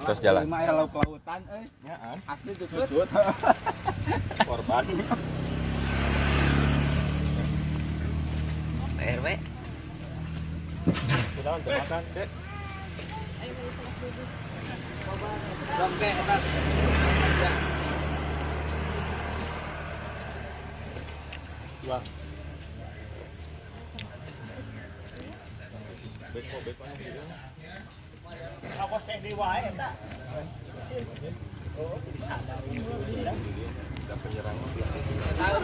Terus jalan. Lima era laut-lautan Nyaan. asli tutut. Korban. RW. Kita untuk makan, Dek. Sampai eta. Dua. Beko gitu. Aku sih di wae eta. Oh, bisa ada. Ada penyerangan. Tahu